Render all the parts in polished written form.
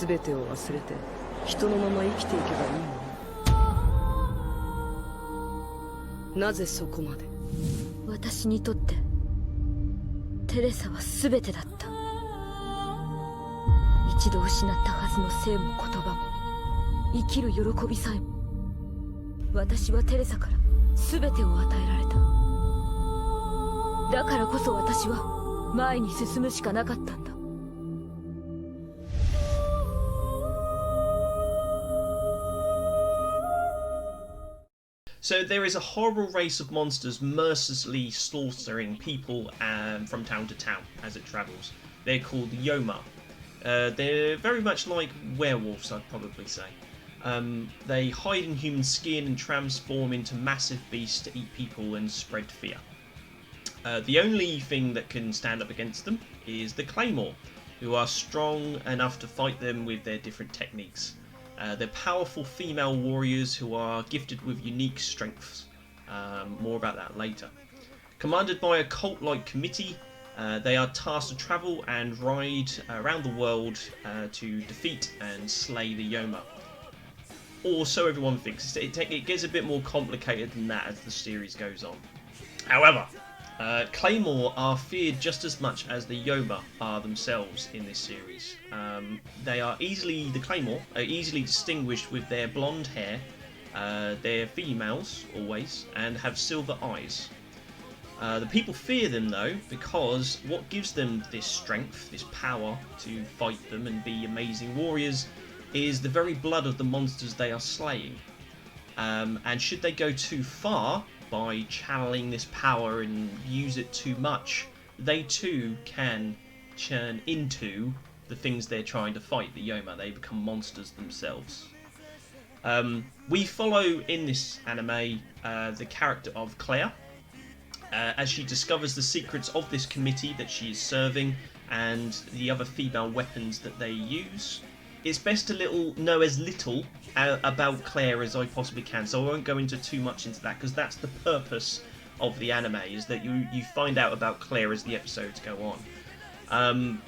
全てを忘れて人のまま生きていけばいいのに。なぜそこまで。私にとってテレサは全てだった。一度失ったはずの性も言葉も生きる喜びさえも、私はテレサから全てを与えられた。だからこそ私は前に進むしかなかったんだ。So there is a horrible race of monsters mercilessly slaughtering people from town to town as it travels. They're called Yoma. They're very much like werewolves, I'd probably say. They hide in human skin and transform into massive beasts to eat people and spread fear. The only thing that can stand up against them is the Claymore, who are strong enough to fight them with their different techniques. They're powerful female warriors who are gifted with unique strengths. More about that later. Commanded by a cult-like committee, they are tasked to travel and ride around the world to defeat and slay the Yoma. Or so everyone thinks. It gets a bit more complicated than that as the series goes on. However, Claymore are feared just as much as the Yoma are themselves in this series. The Claymore are easily distinguished with their blonde hair. They're females, always, and have silver eyes. The people fear them though, because what gives them this strength, this power to fight them and be amazing warriors, is the very blood of the monsters they are slaying. And should they go too far by channeling this power and use it too much, they too can turn into the things they're trying to fight, the Yoma. They become monsters themselves. We follow in this anime the character of Claire, as she discovers the secrets of this committee that she is serving and the other female weapons that they use. It's best to know as little about Claire as I possibly can, so I won't go into too much into that, because that's the purpose of the anime, is that you find out about Claire as the episodes go on.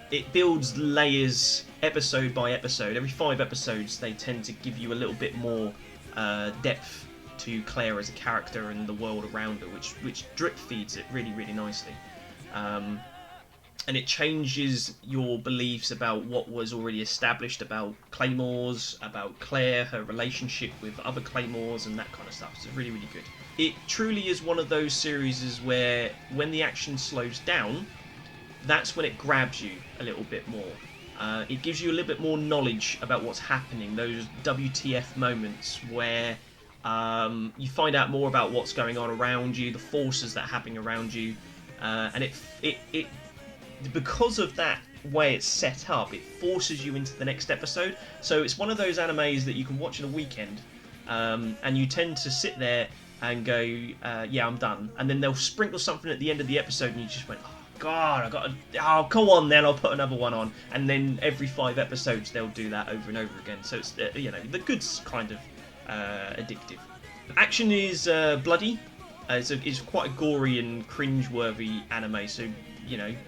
It builds layers episode by episode. Every 5 episodes they tend to give you a little bit more depth to Claire as a character and the world around her, which drip feeds it really, really nicely. And it changes your beliefs about what was already established about Claymores, about Claire, her relationship with other Claymores, and that kind of stuff. So it's really, really good. It truly is one of those series where when the action slows down, that's when it grabs you a little bit more. It gives you a little bit more knowledge about what's happening, those WTF moments where you find out more about what's going on around you, the forces that are happening around you, and it because of that way it's set up, it forces you into the next episode. So it's one of those animes that you can watch in a weekend, and you tend to sit there and go, yeah, I'm done. And then they'll sprinkle something at the end of the episode, and you just went, oh God, go on then, I'll put another one on. And then every 5 episodes they'll do that over and over again. So it's the good's kind of addictive. Action is bloody. It's quite a gory and cringe-worthy anime, so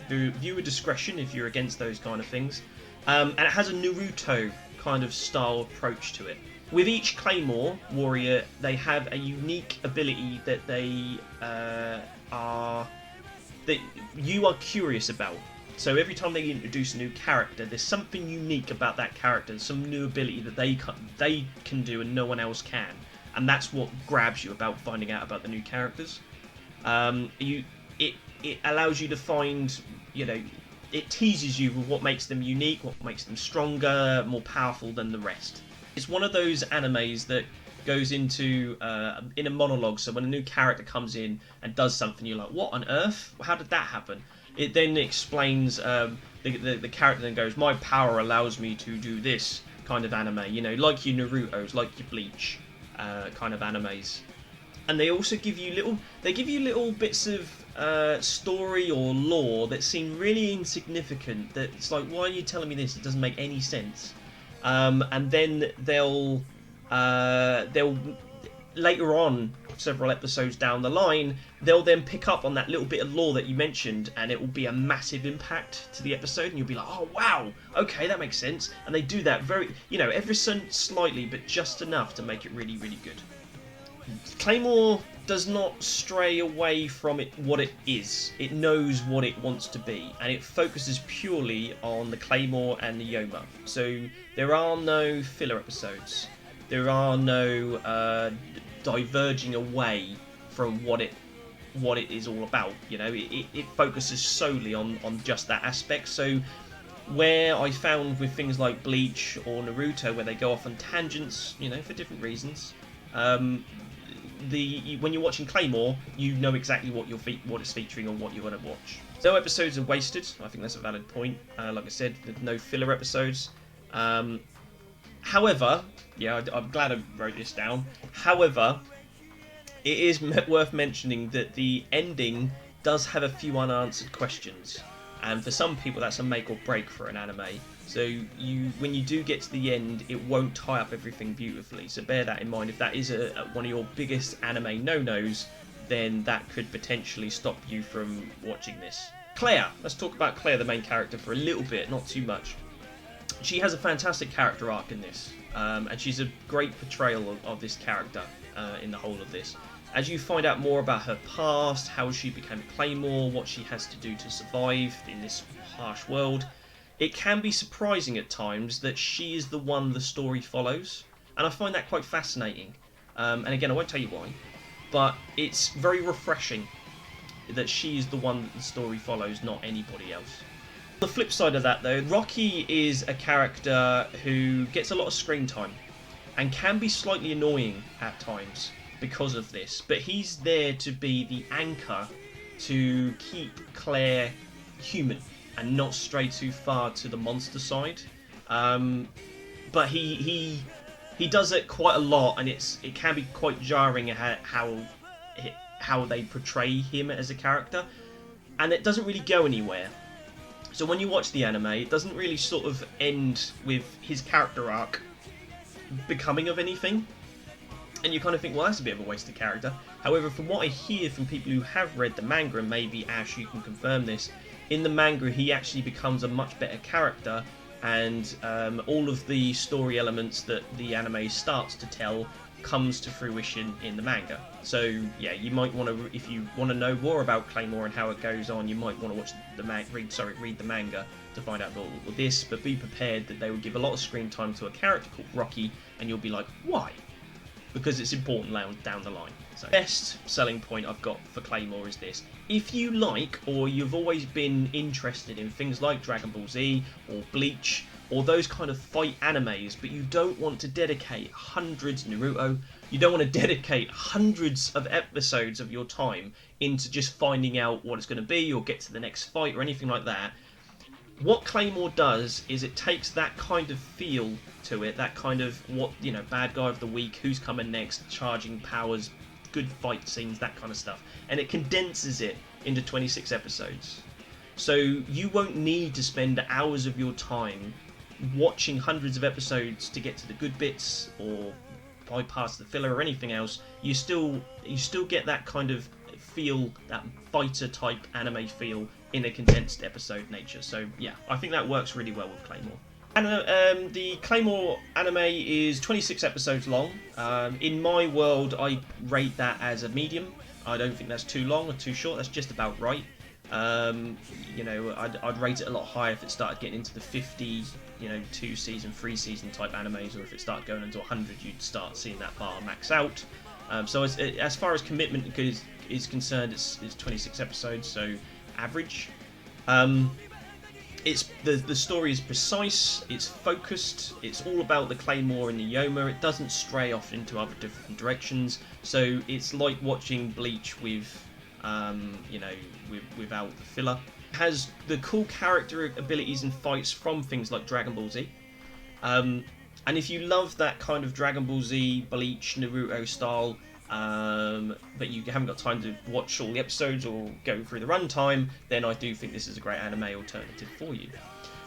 viewer discretion if you're against those kind of things. And it has a Naruto kind of style approach to it. With each Claymore warrior, they have a unique ability that you are curious about. So every time they introduce a new character, there's something unique about that character, some new ability that they can do and no one else can. And that's what grabs you about finding out about the new characters. It allows you to find, it teases you with what makes them unique, what makes them stronger, more powerful than the rest. It's one of those animes that goes into in a monologue. So when a new character comes in and does something, you're like, what on earth? How did that happen? It then explains, the character then goes, my power allows me to do this kind of anime, like your Naruto's, like your Bleach kind of animes. And they also give you little bits of story or lore that seem really insignificant. That it's like, why are you telling me this? It doesn't make any sense. And then they'll later on, several episodes down the line, they'll then pick up on that little bit of lore that you mentioned, and it will be a massive impact to the episode, and you'll be like, oh wow, okay, that makes sense. And they do that very, ever so slightly, but just enough to make it really, really good. Claymore does not stray away from what it is. It knows what it wants to be, and it focuses purely on the Claymore and the Yoma. So there are no filler episodes. There are no diverging away from what it is all about. It focuses solely on just that aspect. So where I found with things like Bleach or Naruto, where they go off on tangents, for different reasons. When you're watching Claymore, you know exactly what it's featuring or what you're going to watch. No episodes are wasted. I think that's a valid point. Like I said, there's no filler episodes. However, I'm glad I wrote this down. However, it is worth mentioning that the ending does have a few unanswered questions, and for some people that's a make or break for an anime. So when you do get to the end, it won't tie up everything beautifully. So bear that in mind. If that is one of your biggest anime no-nos, then that could potentially stop you from watching this. Claire. Let's talk about Claire, the main character, for a little bit, not too much. She has a fantastic character arc in this, and she's a great portrayal of this character in the whole of this. As you find out more about her past, how she became Claymore, what she has to do to survive in this harsh world, it can be surprising at times that she is the one the story follows, and I find that quite fascinating. And again, I won't tell you why, but it's very refreshing that she is the one that the story follows, not anybody else. On the flip side of that though, Rocky is a character who gets a lot of screen time and can be slightly annoying at times because of this, but he's there to be the anchor to keep Claire human and not stray too far to the monster side. But he does it quite a lot, and it can be quite jarring how they portray him as a character, and it doesn't really go anywhere. So when you watch the anime, it doesn't really sort of end with his character arc becoming of anything, and you kind of think, well, that's a bit of a wasted character. However, from what I hear from people who have read the manga, and maybe Ash, you can confirm this, in the manga he actually becomes a much better character, and all of the story elements that the anime starts to tell comes to fruition in the manga. So yeah, you might want to, if you want to know more about Claymore and how it goes on, you might want to watch read the manga to find out all this, but be prepared that they will give a lot of screen time to a character called Rocky, and you'll be like, why? Because it's important down the line. So, best selling point I've got for Claymore is this. If you like, or you've always been interested in things like Dragon Ball Z, or Bleach, or those kind of fight animes, but you don't want to dedicate Naruto, you don't want to dedicate hundreds of episodes of your time into just finding out what it's going to be, or get to the next fight, or anything like that, what Claymore does is it takes that kind of feel to it, that kind of bad guy of the week, who's coming next, charging powers, good fight scenes, that kind of stuff, and it condenses it into 26 episodes. So you won't need to spend hours of your time watching hundreds of episodes to get to the good bits or bypass the filler or anything else. You still get that kind of feel, that fighter type anime feel in a condensed episode nature. So yeah, I think that works really well with Claymore. And the Claymore anime is 26 episodes long. In my world, I rate that as a medium. I don't think that's too long or too short. That's just about right. I'd rate it a lot higher if it started getting into the 50, 2 season, 3 season type animes, or if it started going into 100, you'd start seeing that bar max out. So as far as commitment is concerned, it's 26 episodes, so average. It's the story is precise, it's focused, it's all about the Claymore and the Yoma. It doesn't stray off into other different directions. So it's like watching Bleach with without the filler. It has the cool character abilities and fights from things like Dragon Ball Z. And if you love that kind of Dragon Ball Z, Bleach, Naruto style, but you haven't got time to watch all the episodes or go through the runtime, then I do think this is a great anime alternative for you.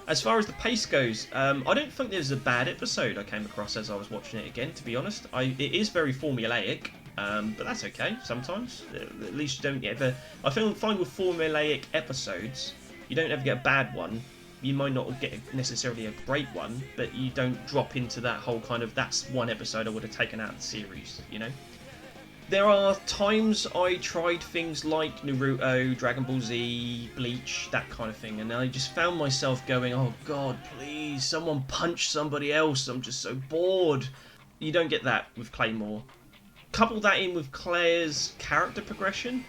As far as the pace goes, I don't think there's a bad episode I came across as I was watching it again, to be honest. It is very formulaic, But that's okay sometimes. At least you don't ever... I find with formulaic episodes, you don't ever get a bad one. You might not get necessarily a great one, but you don't drop into that whole kind of, that's one episode I would have taken out of the series, you know? There are times I tried things like Naruto, Dragon Ball Z, Bleach, that kind of thing, and I just found myself going, oh god, please, someone punch somebody else, I'm just so bored. You don't get that with Claymore. Couple that in with Claire's character progression,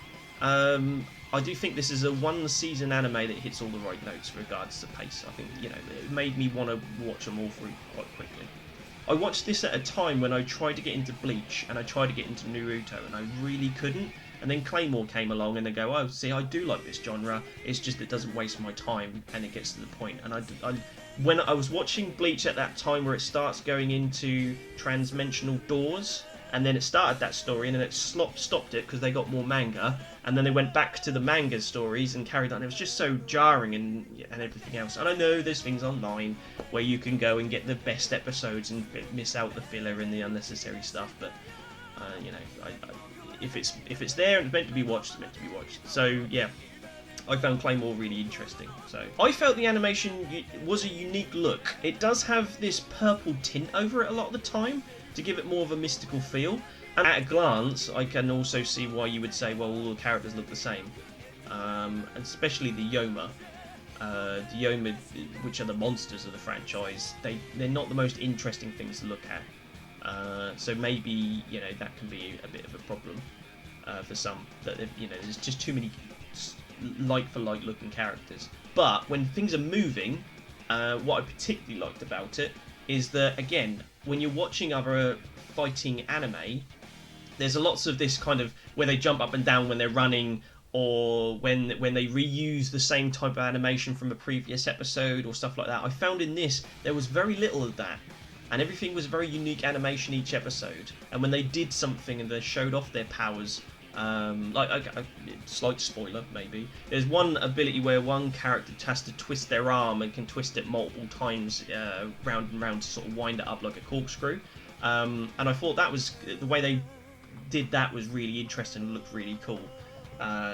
I do think this is a one-season anime that hits all the right notes with regards to pace. I think, you know, it made me want to watch them all through quite quickly. I watched this at a time when I tried to get into Bleach and I tried to get into Naruto and I really couldn't. And then Claymore came along and they go, oh, see, I do like this genre. It's just it doesn't waste my time and it gets to the point. And when I was watching Bleach at that time where it starts going into transdimensional doors, and then it started that story and then it stopped it because they got more manga, and then they went back to the manga stories and carried on. It was just so jarring and everything else. And I know there's things online where you can go and get the best episodes and miss out the filler and the unnecessary stuff, but you know, if it's there and it's meant to be watched, it's meant to be watched. So yeah, I found Claymore really interesting. So I felt the animation was a unique look. It does have this purple tint over it a lot of the time, to give it more of a mystical feel. And at a glance, I can also see why you would say, well, all the characters look the same. Especially the Yoma. The Yoma, which are the monsters of the franchise, they're not the most interesting things to look at. So maybe, you know, that can be a bit of a problem for some. That, you know, there's just too many like-for-like looking characters. But when things are moving, what I particularly liked about it is that, again, when you're watching other fighting anime, there's lots of this kind of where they jump up and down when they're running, or when they reuse the same type of animation from a previous episode or stuff like that. I found in this there was very little of that, and everything was very unique animation each episode. And when they did something and they showed off their powers, slight spoiler maybe, there's one ability where one character has to twist their arm and can twist it multiple times round and round to sort of wind it up like a corkscrew, and I thought that was the way they did that was really interesting and looked really cool.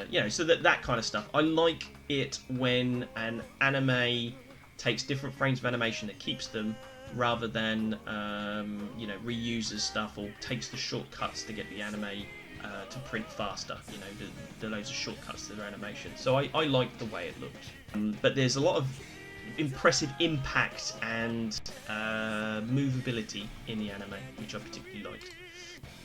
You know, so that kind of stuff. I like it when an anime takes different frames of animation that keeps them, rather than you know, reuses stuff or takes the shortcuts to get the anime to print faster. You know, the loads of shortcuts to their animation. So I like the way it looks. But there's a lot of impressive impact and movability in the anime, which I particularly liked.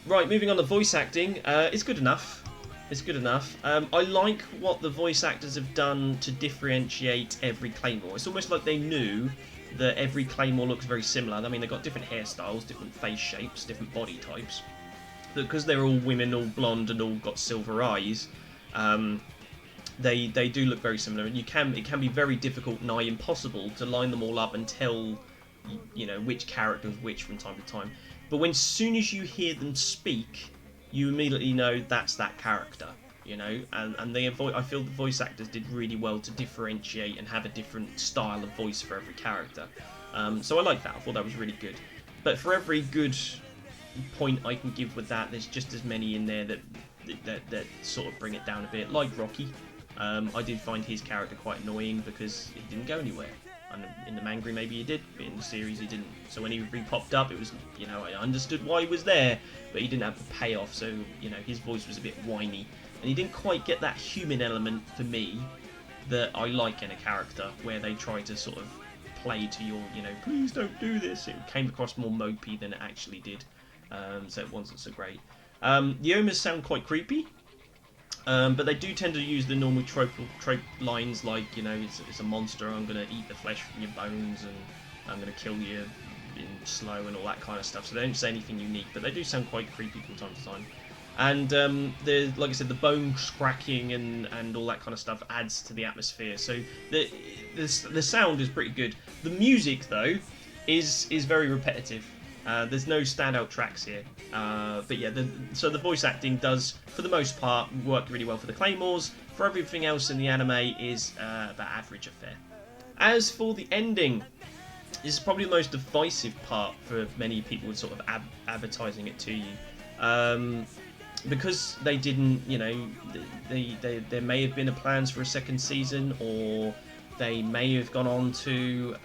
Right, moving on to voice acting. It's good enough. It's good enough. I like what the voice actors have done to differentiate every Claymore. It's almost like they knew that every Claymore looks very similar. I mean, they've got different hairstyles, different face shapes, different body types. But because they're all women, all blonde, and all got silver eyes, they do look very similar. And it can be very difficult, nigh impossible, to line them all up and tell, you know, which character is which from time to time. But when soon as you hear them speak, you immediately know that's that character. You know, and I feel the voice actors did really well to differentiate and have a different style of voice for every character. So I like that. I thought that was really good. But for every good point I can give with that, there's just as many in there that sort of bring it down a bit. Like Rocky, I did find his character quite annoying because he didn't go anywhere. And in the manga maybe he did, but in the series he didn't. So when he re-popped up, it was, you know, I understood why he was there, but he didn't have the payoff. So, you know, his voice was a bit whiny, and he didn't quite get that human element for me that I like in a character, where they try to sort of play to your, you know, please don't do this. It came across more mopey than it actually did. So it wasn't so great. The Yomas sound quite creepy, but they do tend to use the normal trope lines like, you know, it's a monster, I'm going to eat the flesh from your bones, and I'm going to kill you in slow and all that kind of stuff. So they don't say anything unique, but they do sound quite creepy from time to time. And like I said, the bone cracking and all that kind of stuff adds to the atmosphere. So the sound is pretty good. The music, though, is very repetitive. There's no standout tracks here, but yeah, so the voice acting does, for the most part, work really well for the Claymores. For everything else in the anime is about average affair. As for the ending, this is probably the most divisive part for many people, sort of advertising it to you. because they didn't, you know, there may have been a plans for a second season, or they may have gone on to,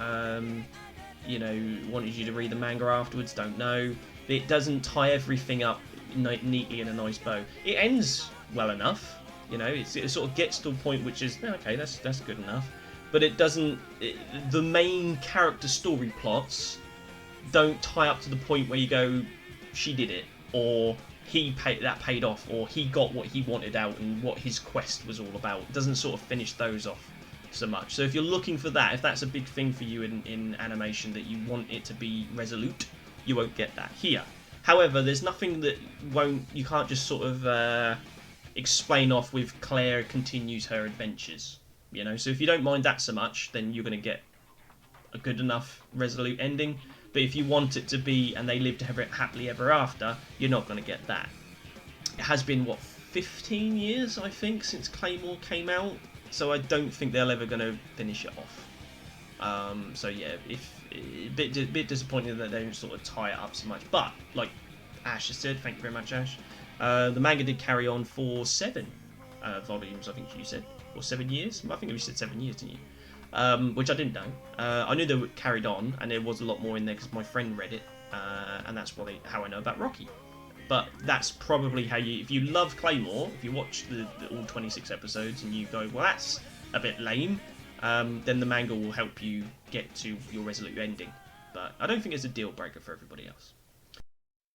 you know, wanted you to read the manga afterwards. Don't know. It doesn't tie everything up neatly in a nice bow. It ends well enough, you know. It sort of gets to a point which is okay. That's good enough, but it doesn't. The main character story plots don't tie up to the point where you go, she did it, or that paid off, or he got what he wanted out and what his quest was all about. It doesn't sort of finish those off so much. So if you're looking for that, if that's a big thing for you in animation, that you want it to be resolute, you won't get that here. However, there's nothing that you can't just sort of explain off with Claire continues her adventures, you know. So if you don't mind that so much, then you're going to get a good enough resolute ending. But if you want it to be and they lived happily ever after, you're not going to get that. It has been, what, 15 years, I think, since Claymore came out, so I don't think they're ever going to finish it off. So yeah, a bit disappointing that they don't sort of tie it up so much. But like Ash has said, thank you very much, Ash. The manga did carry on for 7 volumes, I think you said, or 7 years. I think you said 7 years, didn't you? Which I didn't know. I knew they were carried on, and there was a lot more in there because my friend read it, and that's how I know about Rocky. But that's probably how if you love Claymore, if you watch all 26 episodes and you go, well, that's a bit lame, then the manga will help you get to your resolute ending. But I don't think it's a deal breaker for everybody else.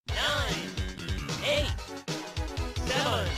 9, 8, 7,